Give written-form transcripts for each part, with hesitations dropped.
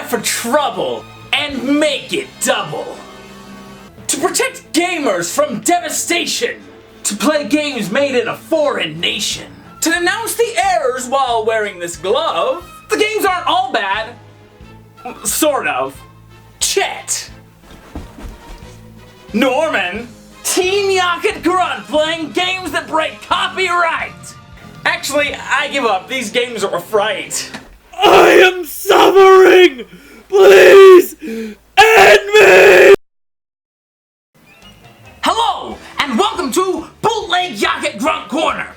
out for trouble and make it double. To protect gamers from devastation. To play games made in a foreign nation. To denounce the errors while wearing this glove. The games aren't all bad. Sort of. Chet. Norman. Team Yaocket Grunt playing games that break copyright. Actually, I give up. These games are a fright. I am suffering! Please end me! Hello, and welcome to Bootleg Yaocket Grunt Corner.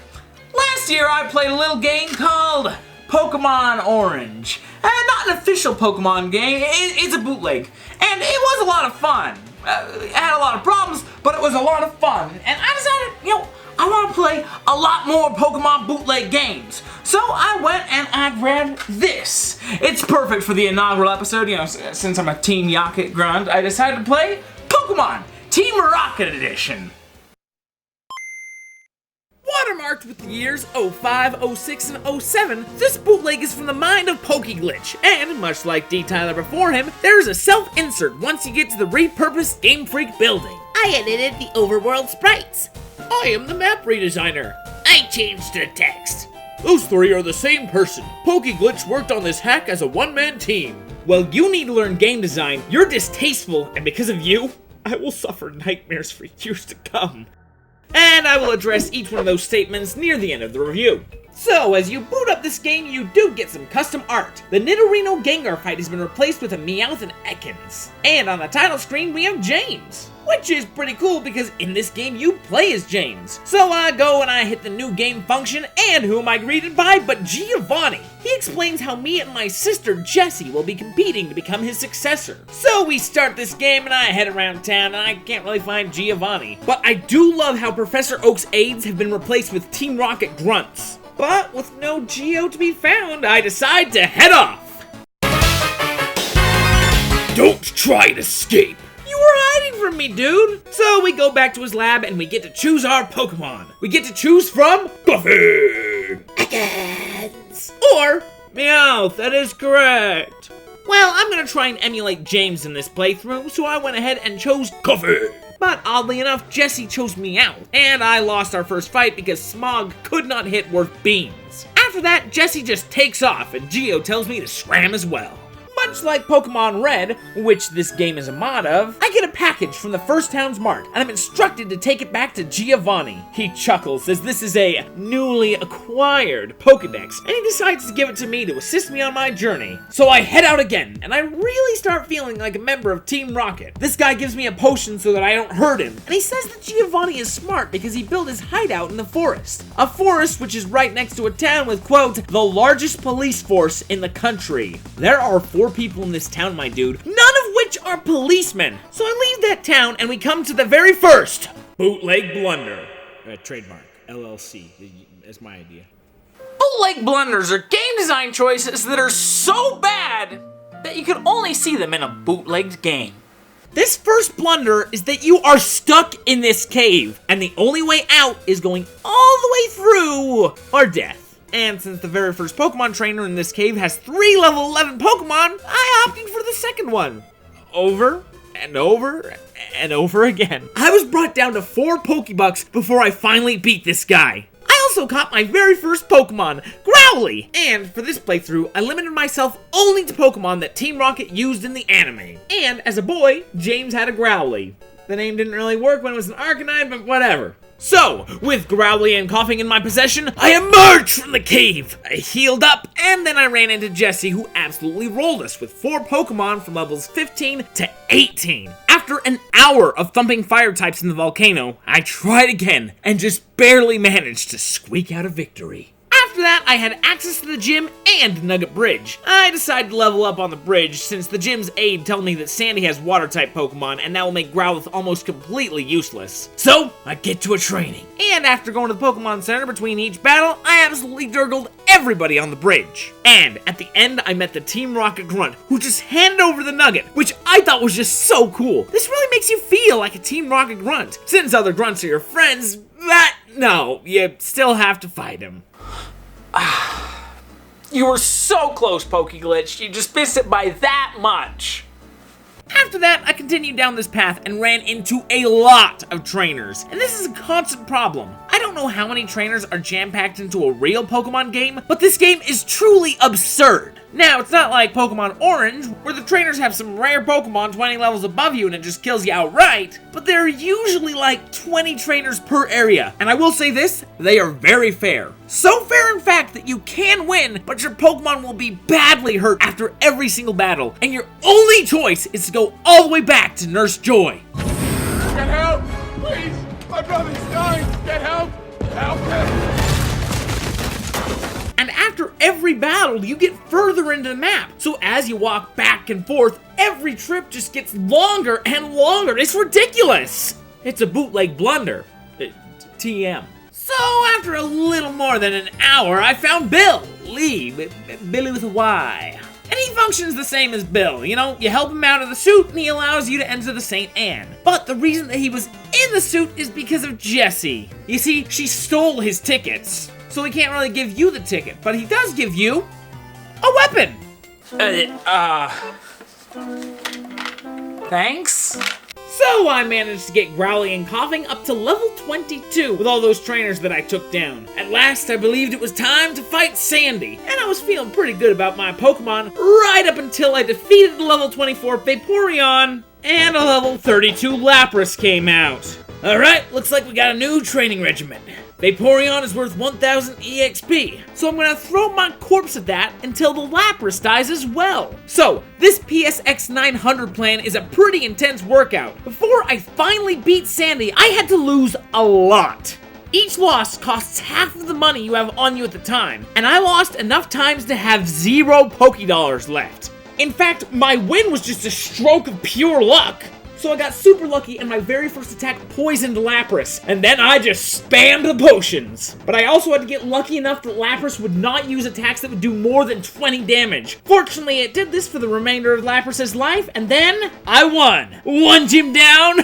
Last year I played a little game called Pokemon Orange. Not an official Pokemon game, it's a bootleg. And it was a lot of fun. It had a lot of problems, but it was a lot of fun. And I decided, I want to play a lot more Pokemon bootleg games. So I went and I grabbed this. It's perfect for the inaugural episode, since I'm a Team Yaocket Grunt, I decided to play Pokemon Team Rocket Edition. Watermarked with the years 05, 06, and 07, this bootleg is from the mind of Pokeglitch, and much like D. Tyler before him, there is a self-insert once you get to the repurposed Game Freak building. I edited the overworld sprites. I am the map redesigner. I changed the text. Those three are the same person. Pokeglitch worked on this hack as a one-man team. Well, you need to learn game design, you're distasteful, and because of you, I will suffer nightmares for years to come. And I will address each one of those statements near the end of the review. So, as you boot up this game, you do get some custom art. The Nidorino Gengar fight has been replaced with a Meowth and Ekans. And on the title screen, we have James. Which is pretty cool because in this game, you play as James. So I go and I hit the new game function, and who am I greeted by but Giovanni. He explains how me and my sister Jessie will be competing to become his successor. So we start this game and I head around town and I can't really find Giovanni. But I do love how Professor Oak's aides have been replaced with Team Rocket grunts. But with no Geo to be found, I decide to head off. Don't try to escape. You were hiding from me, dude. So we go back to his lab and we get to choose our Pokemon. We get to choose from Gamin, Ekans, or Meowth. That is correct. Well, I'm gonna try and emulate James in this playthrough, so I went ahead and chose Gamin. But oddly enough, Jessie chose Meowth, and I lost our first fight because Smog could not hit worth beans. After that, Jessie just takes off, and Geo tells me to scram as well. Much like Pokemon Red, which this game is a mod of, I get a package from the First Town's Mart, and I'm instructed to take it back to Giovanni. He chuckles as this is a newly acquired Pokedex, and he decides to give it to me to assist me on my journey. So I head out again, and I really start feeling like a member of Team Rocket. This guy gives me a potion so that I don't hurt him, and he says that Giovanni is smart because he built his hideout in the forest. A forest which is right next to a town with, quote, the largest police force in the country. There are 4 people in this town, my dude, none of which are policemen. So I leave that town and we come to the very first Bootleg Blunder. Trademark, LLC, that's my idea. Bootleg blunders are game design choices that are so bad that you can only see them in a bootlegged game. This first blunder is that you are stuck in this cave, and the only way out is going all the way through or death. And since the very first Pokemon trainer in this cave has 3 level 11 Pokemon, I opted for the second one. Over and over and over again. I was brought down to 4 Pokebucks before I finally beat this guy. I also caught my very first Pokemon, Growly! And for this playthrough, I limited myself only to Pokemon that Team Rocket used in the anime. And as a boy, James had a Growly. The name didn't really work when it was an Arcanine, but whatever. So, with Growly and coughing in my possession, I emerged from the cave! I healed up, and then I ran into Jessie, who absolutely rolled us with 4 Pokemon from levels 15 to 18. After an hour of thumping fire types in the volcano, I tried again, and just barely managed to squeak out a victory. After that, I had access to the gym and Nugget Bridge. I decided to level up on the bridge since the gym's aide told me that Sandy has water-type Pokemon and that will make Growlithe almost completely useless. So, I get to a training. And after going to the Pokemon Center between each battle, I absolutely durgled everybody on the bridge. And at the end, I met the Team Rocket Grunt, who just handed over the Nugget, which I thought was just so cool. This really makes you feel like a Team Rocket Grunt. Since other Grunts are your friends, but no, you still have to fight him. You were so close, Pokeglitch. You just missed it by that much. After that, I continued down this path and ran into a lot of trainers, and this is a constant problem. I don't know how many trainers are jam-packed into a real Pokemon game, but this game is truly absurd. Now, it's not like Pokemon Orange, where the trainers have some rare Pokemon 20 levels above you and it just kills you outright, but there are usually like 20 trainers per area, and I will say this, they are very fair. So fair in fact that you can win, but your Pokemon will be badly hurt after every single battle, and your only choice is to go all the way back to Nurse Joy. Get help! Please! My brother's dying! Get help! Help him! And after every battle, you get further into the map. So as you walk back and forth, every trip just gets longer and longer. It's ridiculous. It's a bootleg blunder. TM. So after a little more than an hour, I found Bill. Billy with a Y. And he functions the same as Bill. You know, you help him out of the suit and he allows you to enter the St. Anne. But the reason that he was in the suit is because of Jessie. You see, she stole his tickets. So he can't really give you the ticket, but he does give you a weapon. Thanks? So I managed to get Growly and Coughing up to level 22 with all those trainers that I took down. At last, I believed it was time to fight Sandy, and I was feeling pretty good about my Pokemon right up until I defeated the level 24 Vaporeon and a level 32 Lapras came out. Alright, looks like we got a new training regimen. Vaporeon is worth 1000 EXP, so I'm gonna throw my corpse at that until the Lapras dies as well. So, this PSX 900 plan is a pretty intense workout. Before I finally beat Sandy, I had to lose a lot. Each loss costs half of the money you have on you at the time, and I lost enough times to have 0 Pokédollars left. In fact, my win was just a stroke of pure luck. So I got super lucky and my very first attack poisoned Lapras, and then I just spammed the potions. But I also had to get lucky enough that Lapras would not use attacks that would do more than 20 damage. Fortunately, it did this for the remainder of Lapras' life, and then I won. One gym down,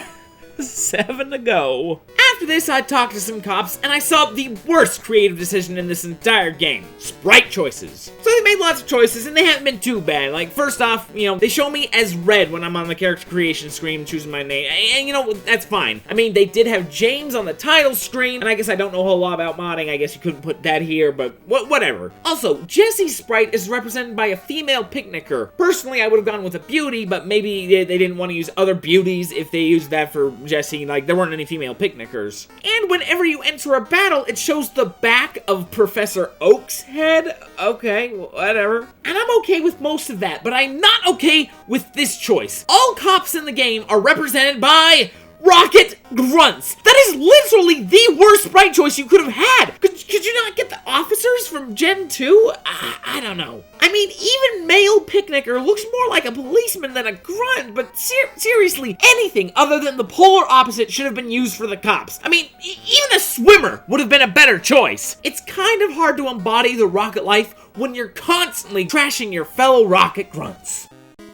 7 to go. After this, I talked to some cops, and I saw the worst creative decision in this entire game. Sprite choices. So they made lots of choices, and they haven't been too bad. Like, first off, you know, they show me as red when I'm on the character creation screen choosing my name, and you know, that's fine. I mean, they did have James on the title screen, and I guess I don't know a whole lot about modding. I guess you couldn't put that here, but whatever. Also, Jessie's sprite is represented by a female picnicker. Personally, I would have gone with a beauty, but maybe they didn't want to use other beauties if they used that for Jessie. Like, there weren't any female picnickers. And whenever you enter a battle, it shows the back of Professor Oak's head. Okay, whatever. And I'm okay with most of that, but I'm not okay with this choice. All cops in the game are represented by Rocket Grunts. That is literally the worst sprite choice you could have had. Could you not get the officers from Gen 2? I don't know. I mean, even male picnicker looks more like a policeman than a grunt, but seriously, anything other than the polar opposite should have been used for the cops. I mean, even a swimmer would have been a better choice. It's kind of hard to embody the rocket life when you're constantly trashing your fellow rocket grunts.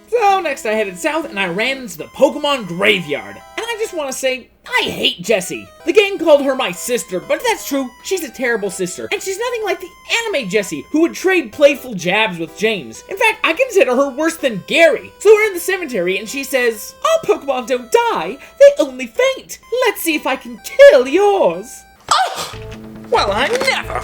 So next I headed south and I ran into the Pokemon Graveyard. And I just want to say, I hate Jessie. The game called her my sister, but that's true, she's a terrible sister. And she's nothing like the anime Jessie, who would trade playful jabs with James. In fact, I consider her worse than Gary. So we're in the cemetery and she says, "Our Pokemon don't die, they only faint. Let's see if I can kill yours." Oh! Well, I never!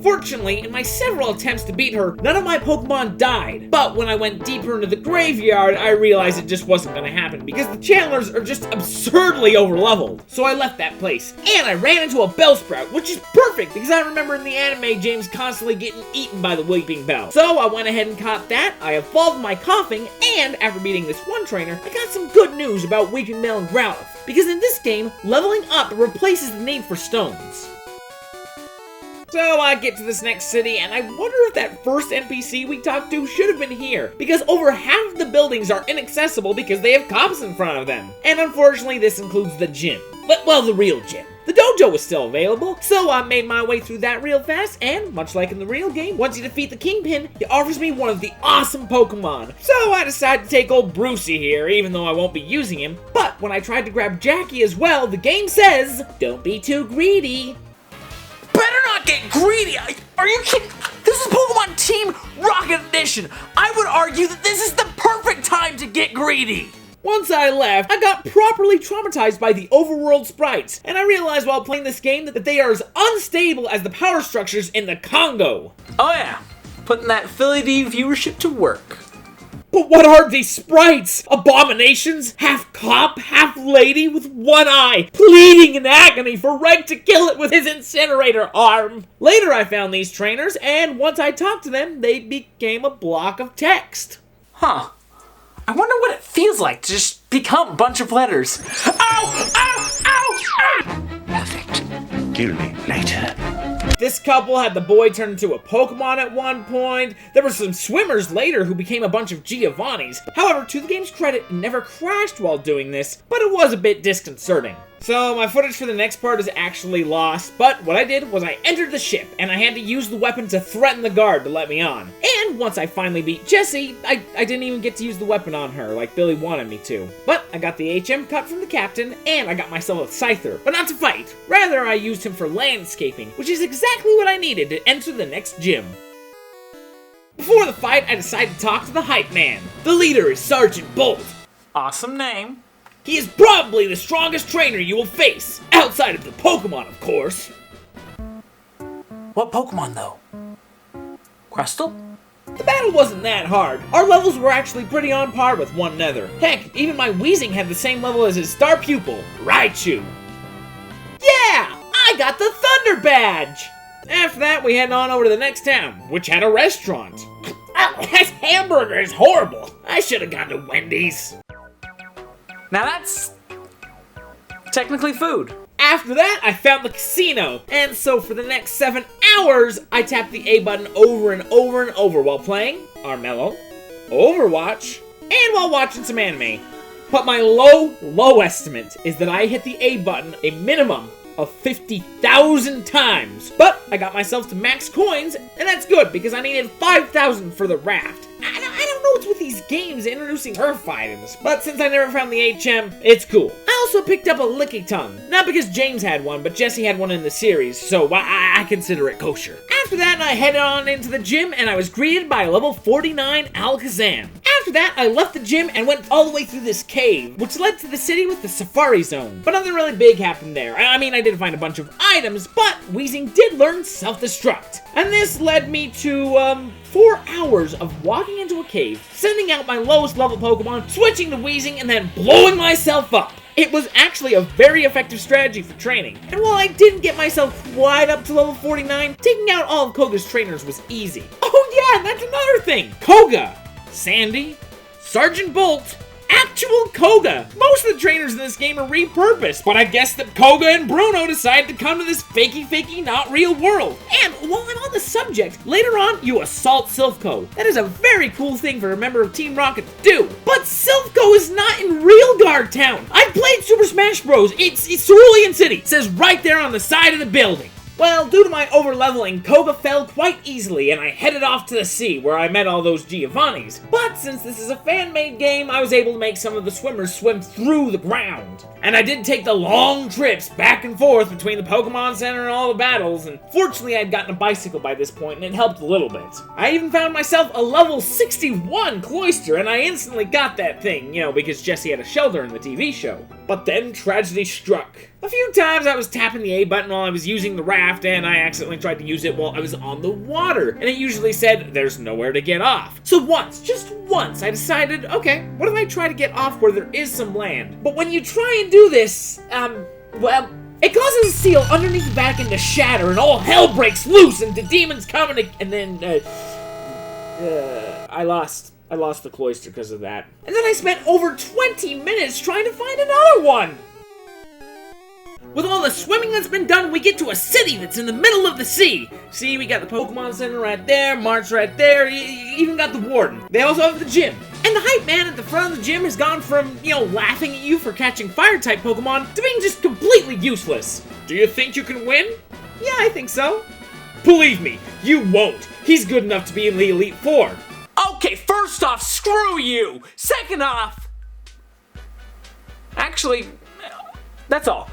Fortunately, in my several attempts to beat her, none of my Pokemon died. But when I went deeper into the graveyard, I realized it just wasn't gonna happen because the channelers are just absurdly overleveled. So I left that place. And I ran into a Bellsprout, which is perfect because I remember in the anime James constantly getting eaten by the Weeping Bell. So I went ahead and caught that, I evolved my Coughing, and after beating this one trainer, I got some good news about Weeping Bell and Growlithe. Because in this game, leveling up replaces the need for stones. So I get to this next city, and I wonder if that first NPC we talked to should have been here, because over half of the buildings are inaccessible because they have cops in front of them. And unfortunately, this includes the gym. Well, the real gym. The dojo was still available, so I made my way through that real fast, and much like in the real game, once you defeat the Kingpin, he offers me one of the awesome Pokemon. So I decided to take old Brucey here, even though I won't be using him. But when I tried to grab Jackie as well, the game says, "Don't be too greedy." Better not get greedy! Are you kidding? This is Pokemon Team Rocket Edition. I would argue that this is the perfect time to get greedy. Once I left, I got properly traumatized by the overworld sprites, and I realized while playing this game that they are as unstable as the power structures in the Congo. Oh yeah, putting that Philly D viewership to work. But what are these sprites? Abominations? Half cop, half lady with one eye, pleading in agony for Reg to kill it with his incinerator arm. Later I found these trainers, and once I talked to them, they became a block of text. Huh. I wonder what it feels like to just become a bunch of letters. Ow! Ow! Ow! Ow! Perfect. Kill me later. This couple had the boy turn into a Pokemon at one point. There were some swimmers later who became a bunch of GIOVANNIs. However, to the game's credit, it never crashed while doing this, but it was a bit disconcerting. So my footage for the next part is actually lost, but what I did was I entered the ship, and I had to use the weapon to threaten the guard to let me on. And once I finally beat Jessie, I didn't even get to use the weapon on her like Billy wanted me to. But I got the HM cut from the captain, and I got myself a Scyther, but not to fight. Rather, I used him for landscaping, which is exactly what I needed to enter the next gym. Before the fight, I decided to talk to the hype man. The leader is Sergeant Bolt. Awesome name. He is probably the strongest trainer you will face, outside of the Pokemon, of course. What Pokemon though? Crustle? The battle wasn't that hard. Our levels were actually pretty on par with one another. Heck, even my Weezing had the same level as his star pupil, Raichu. Yeah! I got the Thunder Badge! After that, we headed on over to the next town, which had a restaurant. That hamburger is horrible. I should have gone to Wendy's. Now that's technically food. After that, I found the casino, and so for the next 7 hours, I tapped the A button over and over and over while playing Armello, Overwatch, and while watching some anime. But my low estimate is that I hit the A button a minimum of 50,000 times. But I got myself to max coins, and that's good because I needed 5,000 for the raft. I don't know what's with these games introducing Earth items, but since I never found the HM, it's cool. I also picked up a Licky Tongue, not because James had one, but Jessie had one in the series, so I consider it kosher. After that, I headed on into the gym, and I was greeted by a level 49 Alakazam. After that, I left the gym and went all the way through this cave, which led to the city with the Safari Zone. But nothing really big happened there. I mean, I did find a bunch of items, but Weezing did learn self-destruct. And this led me to, 4 hours of walking into a cave, sending out my lowest level Pokemon, switching to Weezing, and then blowing myself up. It was actually a very effective strategy for training. And while I didn't get myself quite up to level 49, taking out all of Koga's trainers was easy. Oh yeah, and that's another thing. Koga, Sandy, Sergeant Bolt, actual Koga. Most of the trainers in this game are repurposed, but I guess that Koga and Bruno decided to come to this fakey, not real world. And while I'm on the subject, later on, you assault Silphco. That is a very cool thing for a member of Team Rocket to do. But Silphco is not in Real Guard Town. I've played Super Smash Bros. It's Cerulean City. It says right there on the side of the building. Well, due to my over-leveling, Koga fell quite easily, and I headed off to the sea, where I met all those GIOVANNIs. But since this is a fan-made game, I was able to make some of the swimmers swim through the ground. And I did take the long trips back and forth between the Pokemon Center and all the battles, and fortunately I'd gotten a bicycle by this point, and it helped a little bit. I even found myself a level 61 Cloyster, and I instantly got that thing, you know, because Jessie had a shelter in the TV show. But then tragedy struck. A few times I was tapping the A button while I was using the raft, and I accidentally tried to use it while I was on the water, and it usually said there's nowhere to get off. So once, just once, I decided, okay, what if I try to get off where there is some land? But when you try and do this, well, it causes a seal underneath the back end to shatter, and all hell breaks loose, and the demons come, and then, I lost the Cloyster because of that. And then I spent over 20 minutes trying to find another one! With all the swimming that's been done, we get to a city that's in the middle of the sea. See, we got the Pokemon Center right there, Mart's right there, you even got the Warden. They also have the gym. And the hype man at the front of the gym has gone from, you know, laughing at you for catching Fire-type Pokemon to being just completely useless. Do you think you can win? Yeah, I think so. Believe me, you won't. He's good enough to be in the Elite Four. Okay, first off, screw you! Second off... Actually, that's all.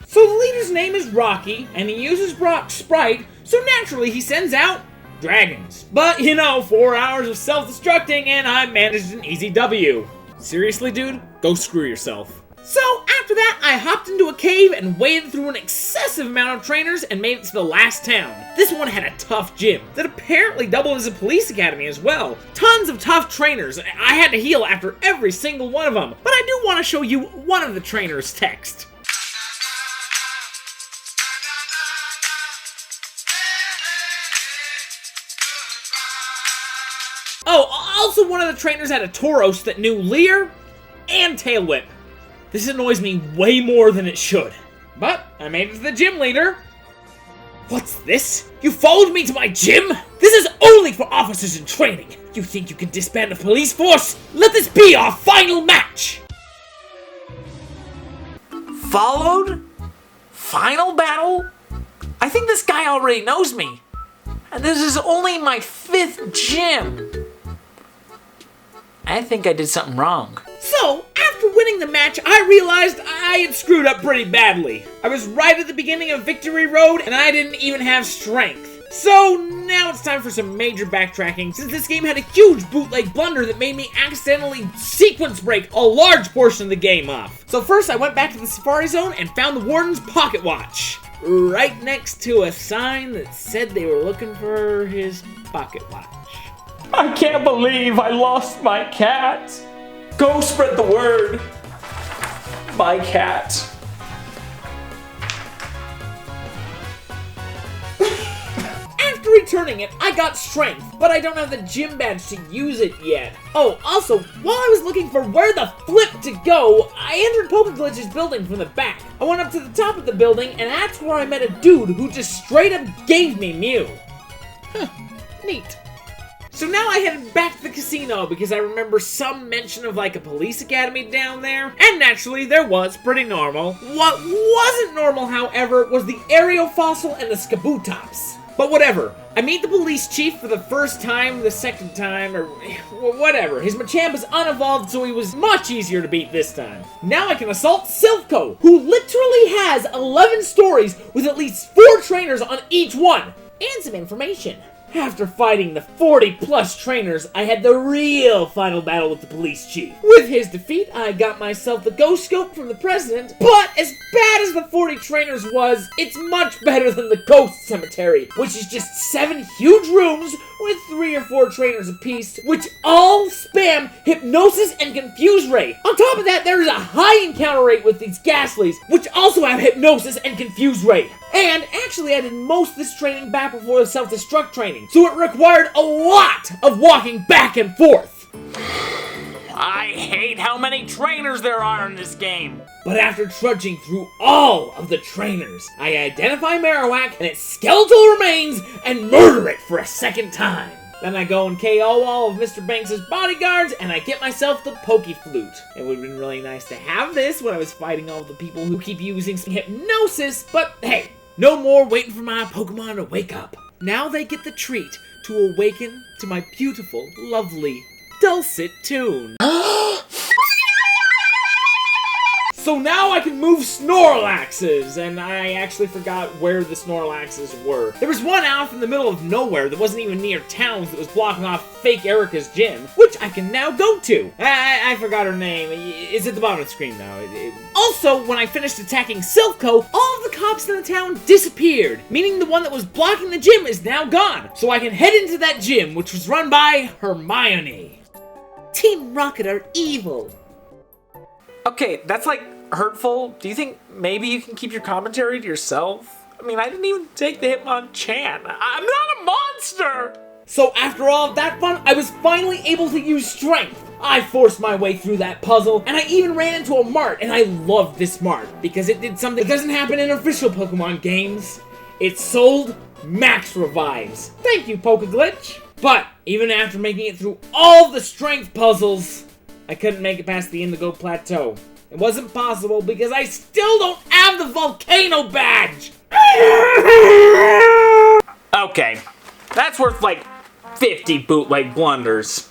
So the leader's name is Rocky, and he uses Brock's sprite, so naturally he sends out dragons. But, you know, 4 hours of self-destructing and I managed an easy W. Seriously, dude? Go screw yourself. So, after that, I hopped into a cave and waded through an excessive amount of trainers and made it to the last town. This one had a tough gym that apparently doubled as a police academy as well. Tons of tough trainers. I had to heal after every single one of them. But I do want to show you one of the trainers' text. Oh, also one of the trainers had a Tauros that knew Leer and Tail Whip. This annoys me way more than it should. But I made it to the gym leader. What's this? You followed me to my gym? This is only for officers in training. You think you can disband the police force? Let this be our final match! Followed? Final battle? I think this guy already knows me. And this is only my 5th gym. I think I did something wrong. So, after winning the match, I realized I had screwed up pretty badly. I was right at the beginning of Victory Road, and I didn't even have strength. So, now it's time for some major backtracking, since this game had a huge bootleg blunder that made me accidentally sequence break a large portion of the game off. So first, I went back to the Safari Zone and found the Warden's pocket watch, right next to a sign that said they were looking for his pocket watch. I can't believe I lost my cat. Go spread the word. My cat. After returning it, I got strength, but I don't have the gym badge to use it yet. Oh, also, while I was looking for where the flip to go, I entered Pokeglitch's building from the back. I went up to the top of the building, and that's where I met a dude who just straight up gave me Mew. Huh, neat. So now I headed back to the casino because I remember some mention of like a police academy down there, and naturally there was, pretty normal. What wasn't normal, however, was the Aerofossil and the Skabutops. But whatever, I meet the police chief for the first time, the second time, or whatever. His Machamp is unevolved, so he was much easier to beat this time. Now I can assault Silph, who literally has 11 stories with at least 4 trainers on each one, and some information. After fighting the 40+ trainers, I had the real final battle with the police chief. With his defeat, I got myself the Ghost Scope from the president, but as bad as the 40 trainers was, it's much better than the Ghost Cemetery, which is just 7 huge rooms with 3 or 4 trainers apiece, which all spam Hypnosis and Confuse Ray. On top of that, there is a high encounter rate with these Ghastlies, which also have Hypnosis and Confuse Ray. And actually, I did most of this training back before the self-destruct training, so it required a lot of walking back and forth. I hate how many trainers there are in this game. But after trudging through all of the trainers, I identify Marowak and its skeletal remains and murder it for a second time. Then I go and KO all of Mr. Banks' bodyguards, and I get myself the Pokeflute. It would have been really nice to have this when I was fighting all the people who keep using Hypnosis, but hey, no more waiting for my Pokemon to wake up. Now they get the treat to awaken to my beautiful, lovely, dulcet tune. So now I can move Snorlaxes, and I actually forgot where the Snorlaxes were. There was one out in the middle of nowhere that wasn't even near towns that was blocking off fake Erica's gym, which I can now go to. I forgot her name. It's at the bottom of the screen now. Also, when I finished attacking Silph, all of the cops in the town disappeared, meaning the one that was blocking the gym is now gone. So I can head into that gym, which was run by Hermione. Team Rocket are evil. Okay, that's like hurtful. Do you think maybe you can keep your commentary to yourself? I mean, I didn't even take the Hitmonchan. I'm not a monster! So after all of that fun, I was finally able to use strength. I forced my way through that puzzle, and I even ran into a mart, and I loved this mart because it did something that doesn't happen in official Pokemon games. It sold max revives. Thank you, Pokeglitch. But even after making it through all the strength puzzles, I couldn't make it past the Indigo Plateau. It wasn't possible because I still don't have the Volcano badge! Okay, that's worth like 50 bootleg blunders.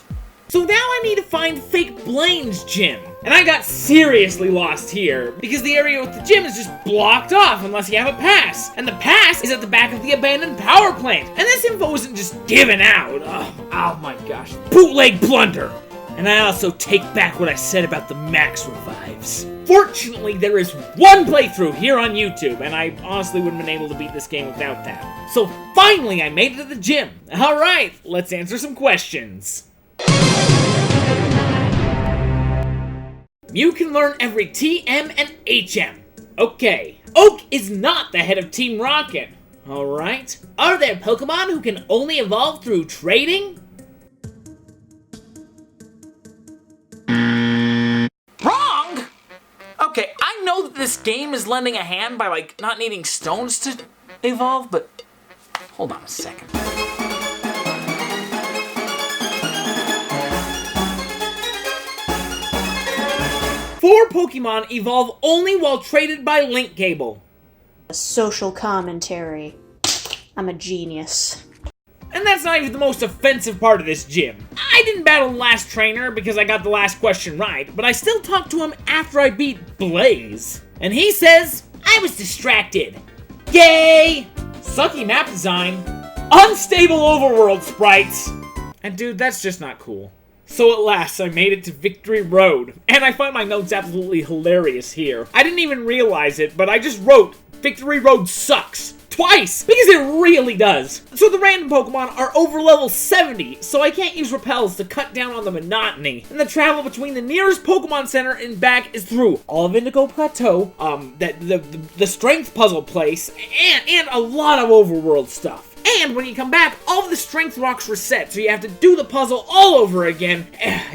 So now I need to find Fake Blaine's gym. And I got seriously lost here, because the area with the gym is just blocked off unless you have a pass. And the pass is at the back of the abandoned power plant. And this info isn't just given out. Oh my gosh. Bootleg blunder. And I also take back what I said about the max revives. Fortunately, there is one playthrough here on YouTube, and I honestly wouldn't have been able to beat this game without that. So finally, I made it to the gym. Alright, let's answer some questions. You can learn every TM and HM. Okay. Oak is not the head of Team Rocket. Alright. Are there Pokemon who can only evolve through trading? Wrong? Okay, I know that this game is lending a hand by, like, not needing stones to evolve, but hold on a second. Four Pokemon evolve only while traded by link cable. A social commentary. I'm a genius. And that's not even the most offensive part of this gym. I didn't battle the last trainer because I got the last question right, but I still talked to him after I beat Blaze. And he says, I was distracted. yay! Sucky map design, unstable overworld sprites. And dude, that's just not cool. So at last, I made it to Victory Road, and I find my notes absolutely hilarious here. I didn't even realize it, but I just wrote, Victory Road sucks. Twice! Because it really does! So the random Pokemon are over level 70, so I can't use repels to cut down on the monotony. And the travel between the nearest Pokemon Center and back is through all of Indigo Plateau, the Strength Puzzle place, and a lot of overworld stuff. And when you come back, all of the strength rocks reset, so you have to do the puzzle all over again.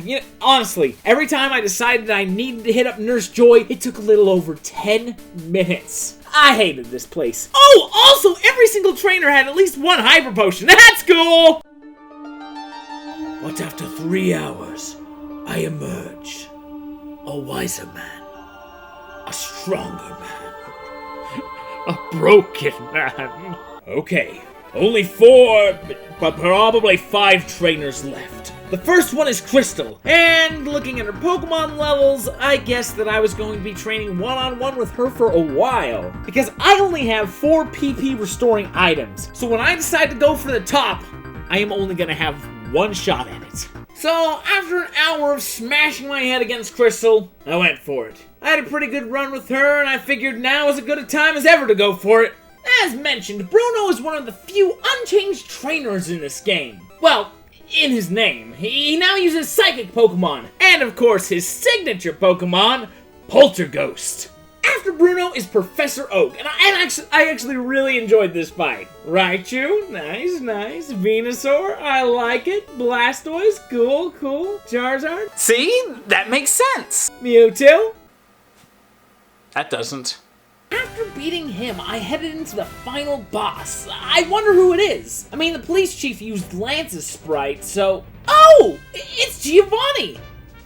You know, honestly, every time I decided I needed to hit up Nurse Joy, it took a little over 10 minutes. I hated this place. Oh, also, every single trainer had at least one Hyper Potion. That's cool! But after 3 hours, I emerge. A wiser man. A stronger man. A broken man. Okay. Only 4, but probably 5 trainers left. The first one is Crystal, and looking at her Pokemon levels, I guess that I was going to be training one-on-one with her for a while, because I only have 4 PP restoring items, so when I decide to go for the top, I am only going to have 1 shot at it. So, after an hour of smashing my head against Crystal, I went for it. I had a pretty good run with her, and I figured now is as good a time as ever to go for it. As mentioned, Bruno is one of the few unchanged trainers in this game. Well, in his name. He now uses Psychic Pokemon, and of course his signature Pokemon, Polterghost. After Bruno is Professor Oak, and I actually really enjoyed this fight. Raichu, nice, nice. Venusaur, I like it. Blastoise, cool, cool. Charizard, See? That makes sense. Mewtwo. That doesn't. After beating him, I headed into the final boss. I wonder who it is. I mean, the police chief used Lance's sprite, so... Oh! It's Giovanni!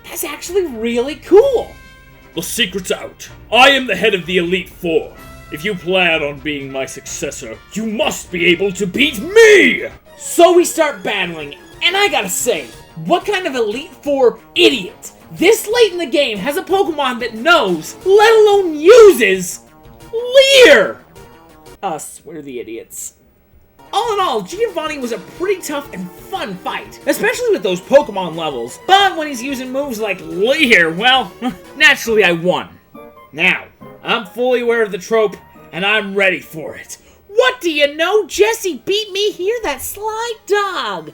That's actually really cool! The secret's out. I am the head of the Elite Four. If you plan on being my successor, you must be able to beat me! So we start battling, and I gotta say, what kind of Elite Four idiot this late in the game has a Pokemon that knows, let alone uses... Leer! Us, we're the idiots. All in all, Giovanni was a pretty tough and fun fight, especially with those Pokemon levels. But when he's using moves like Leer, well, naturally I won. Now, I'm fully aware of the trope, and I'm ready for it. What do you know? Jessie beat me here, that sly dog.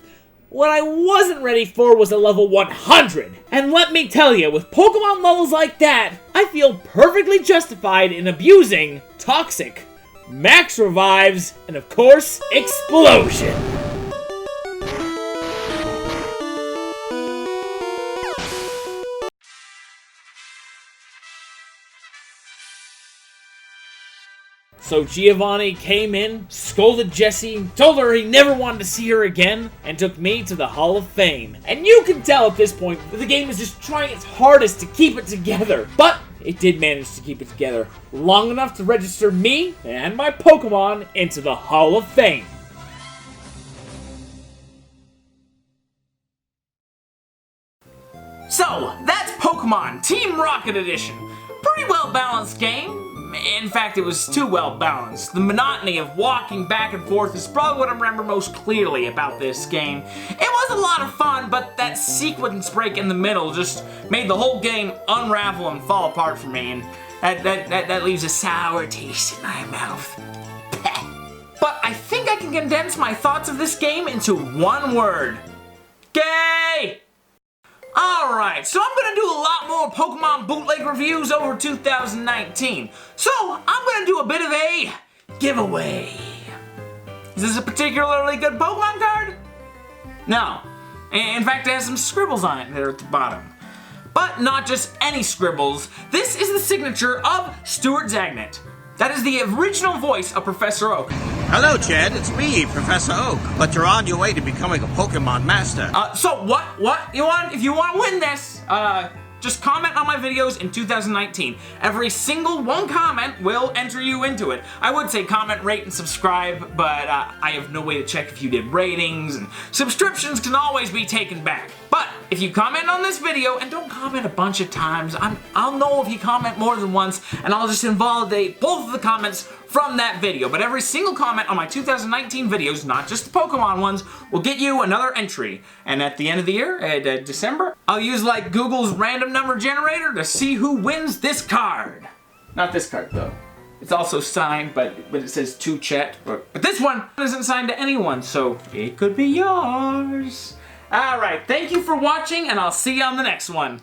What I wasn't ready for was a level 100. And let me tell you, with Pokemon levels like that, I feel perfectly justified in abusing Toxic, Max Revives, and of course, Explosion. So Giovanni came in, scolded Jessie, told her he never wanted to see her again, and took me to the Hall of Fame. And you can tell at this point that the game is just trying its hardest to keep it together. But it did manage to keep it together long enough to register me and my Pokemon into the Hall of Fame. So, that's Pokemon Team Rocket Edition. Pretty well balanced game. In fact, it was too well balanced. The monotony of walking back and forth is probably what I remember most clearly about this game. It was a lot of fun, but that sequence break in the middle just made the whole game unravel and fall apart for me, and that leaves a sour taste in my mouth. But I think I can condense my thoughts of this game into one word. Gay! Alright, so I'm gonna do a lot more Pokemon bootleg reviews over 2019. So, I'm gonna do a bit of a giveaway. Is this a particularly good Pokemon card? No. In fact, it has some scribbles on it there at the bottom. But not just any scribbles. This is the signature of Stuart Zagnut. That is the original voice of Professor Oak. Hello, Chad. It's me, Professor Oak. But you're on your way to becoming a Pokemon Master. So what you want? If you want to win this, just comment on my videos in 2019. Every single one comment will enter you into it. I would say comment, rate, and subscribe, but I have no way to check if you did ratings, and subscriptions can always be taken back. But if you comment on this video, and don't comment a bunch of times, I'll know if you comment more than once, and I'll just invalidate both of the comments from that video. But every single comment on my 2019 videos, not just the Pokemon ones, will get you another entry. And at the end of the year, at December, I'll use like Google's random number generator to see who wins this card. Not this card though. It's also signed, but it says to Chet. But this one isn't signed to anyone, so it could be yours. Alright, thank you for watching, and I'll see you on the next one.